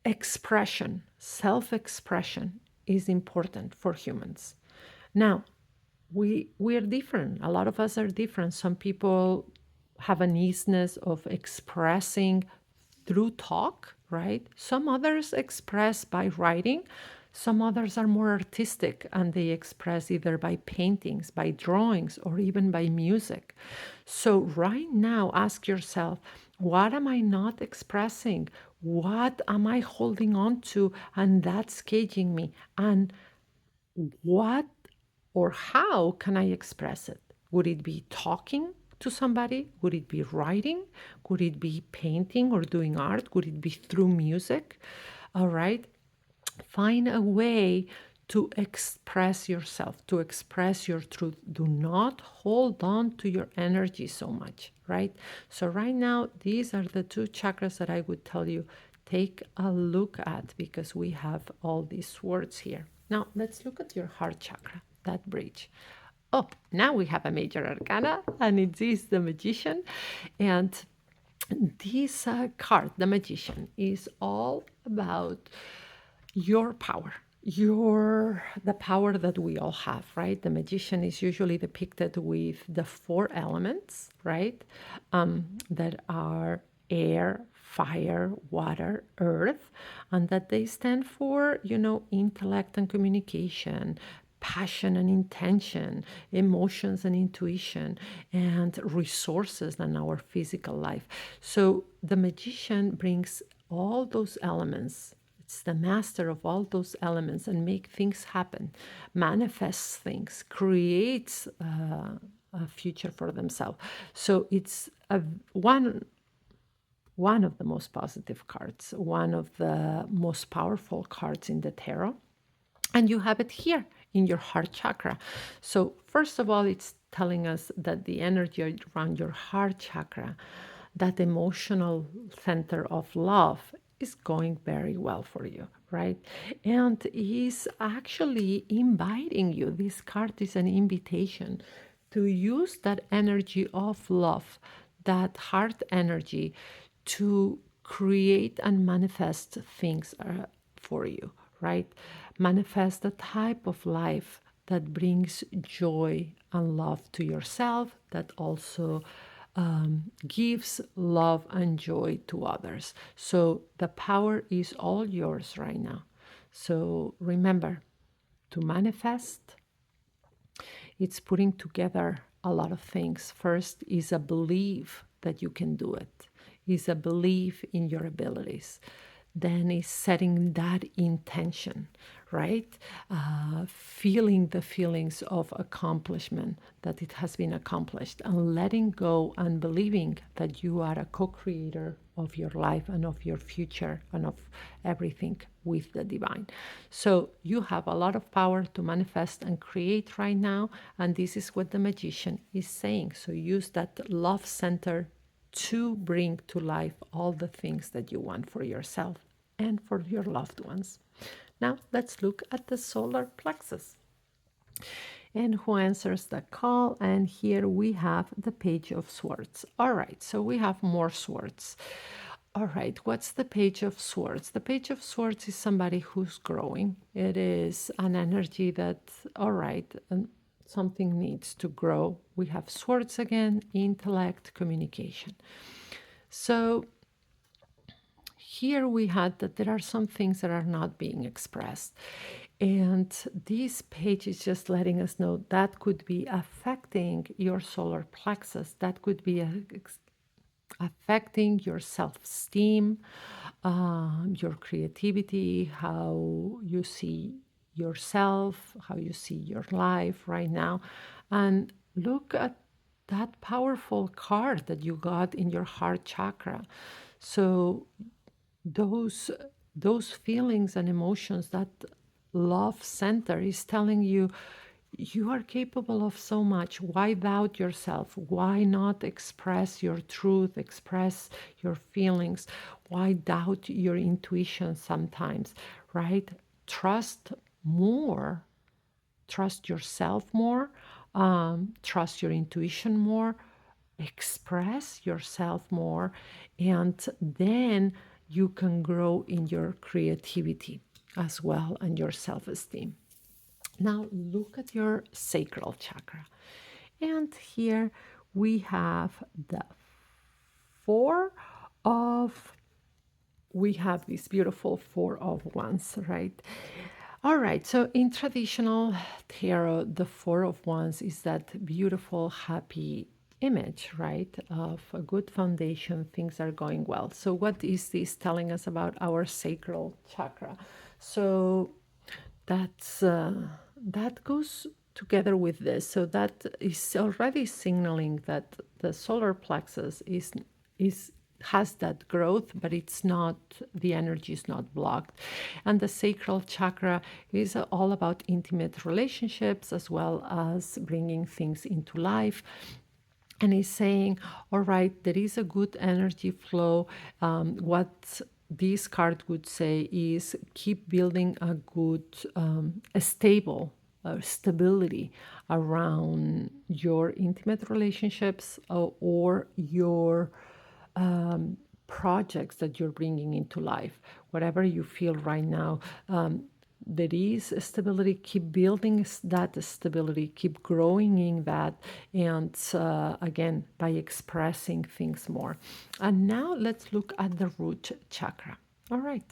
expression, self expression is important for humans. Now, we are different. A lot of us are different. Some people have an easiness of expressing through talk, right? Some others express by writing. Some others are more artistic and they express either by paintings, by drawings, or even by music. So, right now, ask yourself, what am I not expressing? What am I holding on to? And that's caging me. And what or how can I express it? Would it be talking to somebody? Would it be writing? Could it be painting or doing art? Could it be through music? All right. Find a way to express yourself, to express your truth. Do not hold on to your energy so much, right? So, right now, these are the two chakras that I would tell you take a look at because we have all these words here. Now, let's look at your heart chakra, that bridge. Oh, now we have a major arcana, and it is the Magician. And this card, the Magician, is all about your power, your the power that we all have, right? The Magician is usually depicted with the four elements, right? That are air, fire, water, earth, and that they stand for, intellect and communication, passion and intention, emotions and intuition, and resources in our physical life. So the Magician brings all those elements. It's the master of all those elements and make things happen, manifests things, creates a future for themselves. So it's one of the most positive cards, one of the most powerful cards in the tarot. And you have it here in your heart chakra. So, first of all, it's telling us that the energy around your heart chakra, that emotional center of love, is going very well for you, right? And is actually inviting you. This card is an invitation to use that energy of love, that heart energy, to create and manifest things for you, right? Manifest a type of life that brings joy and love to yourself, that also gives love and joy to others. So the power is all yours right now. So remember, to manifest, it's putting together a lot of things. First is a belief that you can do it, is a belief in your abilities. Then is setting that intention, right? Feeling the feelings of accomplishment, that it has been accomplished, and letting go and believing that you are a co-creator of your life and of your future and of everything with the divine. So you have a lot of power to manifest and create right now, and this is what the magician is saying. So use that love center to bring to life all the things that you want for yourself and for your loved ones. Now let's look at the solar plexus and who answers the call. And here we have the Page of Swords. All right, so we have more swords. All right, what's the Page of Swords? The Page of Swords is somebody who's growing. It is an energy that, all right, something needs to grow. We have swords again, intellect, communication. So here we had that there are some things that are not being expressed. And this page is just letting us know that could be affecting your solar plexus. That could be affecting your self-esteem, your creativity, how you see yourself, how you see your life right now. And look at that powerful card that you got in your heart chakra. So those those feelings and emotions, that love center is telling you you are capable of so much. Why doubt yourself? Why not express your truth, express your feelings? Why doubt your intuition sometimes, right? Trust more, trust yourself more, trust your intuition more, express yourself more, and then you can grow in your creativity as well and your self-esteem. Now look at your sacral chakra. And here we have the four of, we have this beautiful Four of Wands, right? All right, so in traditional tarot, the Four of Wands is that beautiful, happy image, right? Of a good foundation, things are going well. So what is this telling us about our sacral chakra? So that goes together with this. So that is already signaling that the solar plexus is has that growth, but it's not, the energy is not blocked. And the sacral chakra is all about intimate relationships as well as bringing things into life. And he's saying, all right, there is a good energy flow. What this card would say is keep building a good, a stable stability around your intimate relationships or your projects that you're bringing into life. Whatever you feel right now, there is stability. Keep building that stability, keep growing in that, and again, by expressing things more. And now let's look at the root chakra. All right.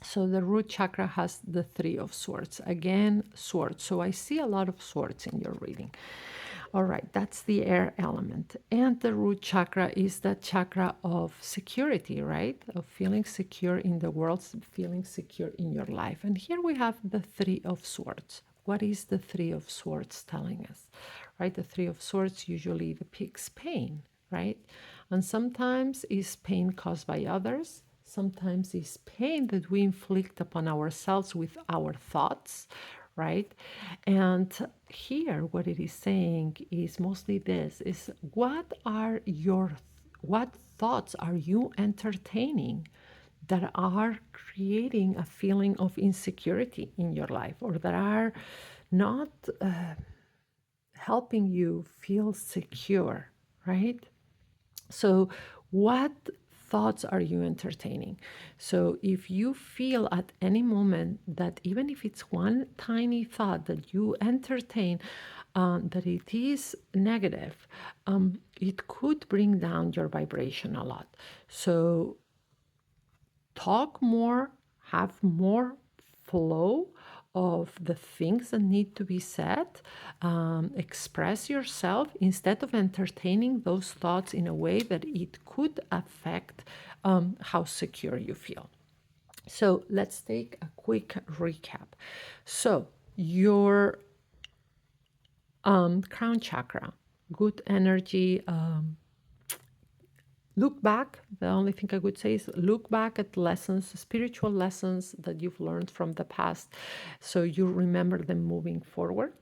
So the root chakra has the Three of Swords. Again, swords. So I see a lot of swords in your reading. All right, that's the air element. And the root chakra is that chakra of security, right? Of feeling secure in the world, feeling secure in your life. And here we have the Three of Swords. What is the Three of Swords telling us, right? The Three of Swords usually depicts pain, right? And sometimes is pain caused by others. Sometimes is pain that we inflict upon ourselves with our thoughts, right? And here what it is saying is mostly this, is what thoughts are you entertaining that are creating a feeling of insecurity in your life, or that are not helping you feel secure, right? So what thoughts are you entertaining? So if you feel at any moment that even if it's one tiny thought that you entertain, that it is negative, it could bring down your vibration a lot. So talk more, have more flow of the things that need to be said. Express yourself instead of entertaining those thoughts in a way that it could affect how secure you feel. So let's take a quick recap. So your crown chakra, good energy. Look back. The only thing I would say is look back at lessons, spiritual lessons that you've learned from the past, so you remember them moving forward.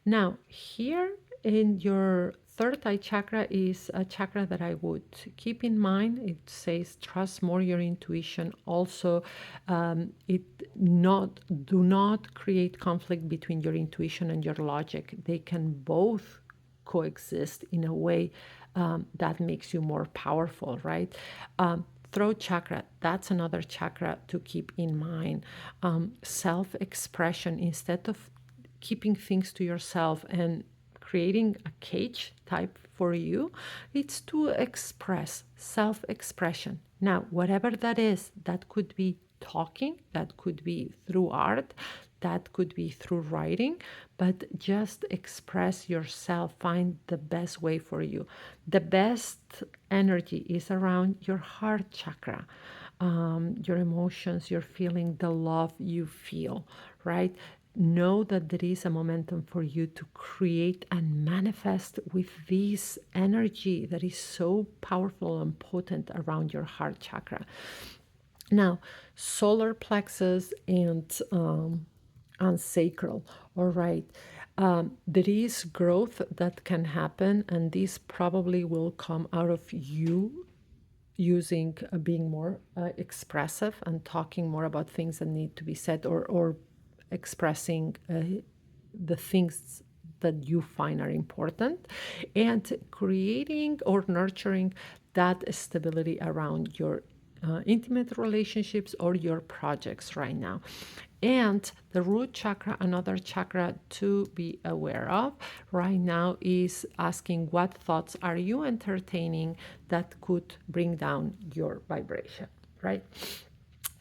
Now, here in your third eye chakra is a chakra that I would keep in mind. It says trust more your intuition. Also, it not do not create conflict between your intuition and your logic. They can both coexist in a way that makes you more powerful, right? Throat chakra, that's another chakra to keep in mind. Self expression, instead of keeping things to yourself and creating a cage type for you, it's to express self expression. Now, whatever that is, that could be talking, that could be through art, that could be through writing, but just express yourself. Find the best way for you. The best energy is around your heart chakra, your emotions, your feeling, the love you feel, right? Know that there is a momentum for you to create and manifest with this energy that is so powerful and potent around your heart chakra. Now, solar plexus and sacral. All right. There is growth that can happen, and this probably will come out of you using being more expressive and talking more about things that need to be said, or expressing the things that you find are important, and creating or nurturing that stability around your intimate relationships or your projects right now. And the root chakra, another chakra to be aware of right now, is asking what thoughts are you entertaining that could bring down your vibration, right?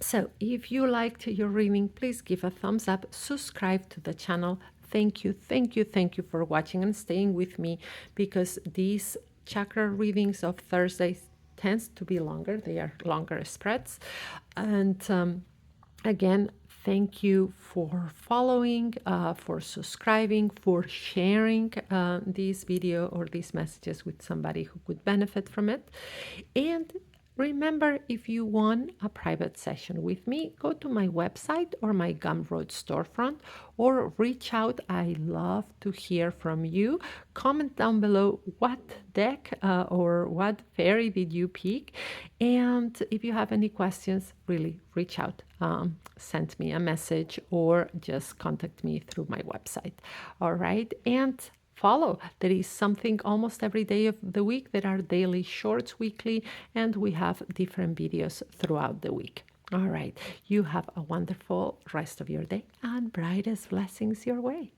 So if you liked your reading, please give a thumbs up, subscribe to the channel. Thank you, thank you, thank you for watching and staying with me, because these chakra readings of Thursdays tends to be longer. They are longer spreads. And again, thank you for following, for subscribing, for sharing this video or these messages with somebody who could benefit from it. And remember, if you want a private session with me, go to my website or my Gumroad storefront, or reach out. I love to hear from you. Comment down below what deck or what fairy did you pick. And if you have any questions, really reach out. Send me a message or just contact me through my website. All right. And follow. There is something almost every day of the week. There are daily shorts weekly, and we have different videos throughout the week. All right. You have a wonderful rest of your day and brightest blessings your way.